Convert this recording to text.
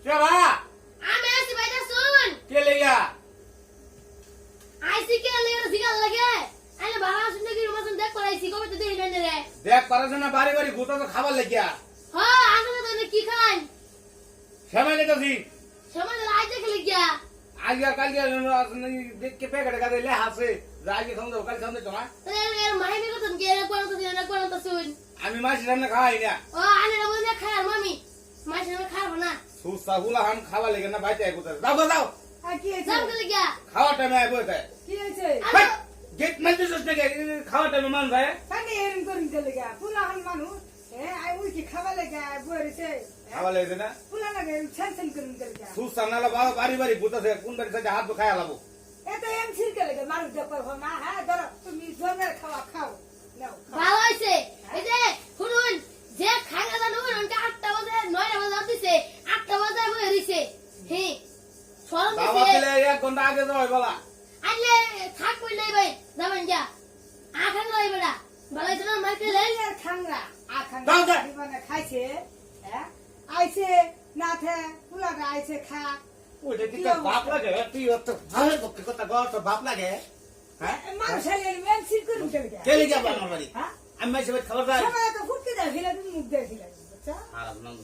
चला আমি আসি বাইরে শুন के ले गया আইসি কে লেগে সিগাল লাগে আরে বাবা শুনতে কি রুমা দেখ করাইছি কবে তো দেই না রে देख परस ना बारी बारी गुता तो खावा ले गया হ্যাঁ আসলে তো কি খান समय ले तो सी সময় রাত দেখে লাগিয়া आज या कल या देख के पैकेट का दे ले हाथ से राज के समझो कल समझो तो তাহলে এর মাই মেরে তো কে কোন তো শুন আমি মাছি সামনে খাওয়াই না ও আনে না বলে খায় আর মামি মাই সামনে খাবো না সুস্তা হুলা हम खावा लेके ना বাইতে আই গুতা যাও যাও কি হয়েছে সব কে লাগিয়া খাওয়া টাইমে আই বইতে কি হয়েছে গেট মানে তো সস্তে খাওয়া টাইমে মান যায় কানে এরম করিন চলে গা পুলা হল মানুষ আই উই কি খাবা লাগা বইরেছে খাওয়া লেগে না পুলা লাগে ছন ছন করিন চলে গা সুস্তা নালা বারি বারি গুতা সে কোন বাড়ি সাথে হাত খায়া লাবো এত এম ছির কে লাগে মানুষ দেখো না হ্যাঁ ধরো তুমি জমের খাওয়া খাও নাও ভালো হইছে এই যে শুনুন যে খাইলা জানো অনকে 8টা বাজে 9টা বাজে দিছে 8টা বাজে বই হইছে হে শরম বাবা দিছে ছেলে এক ঘন্টা আগে যাও বলা আইলে থাকবই নাই ভাই যাবেন যা আখান লই বেড়া ভালো হইছে না মাইকে লে আর খাংরা আখান দাও দে। জীবনে খাইছে হ্যাঁ আইছে না থে পুলা আইছে খা ওইটা কি তোর বাপ লাগে তুই তো ভালো পক্ষে কথা গো তোর বাপ লাগে হ্যাঁ মানুষ এর এম ছির করিন চলে গা কে লিখে আমার বাড়ি হ্যাঁ আমি মাসে খাবার যাই সবাই তো ফুটকে দেয় ফিলা তুমি মুখ দেয় ফিলা বুঝছো আর নাম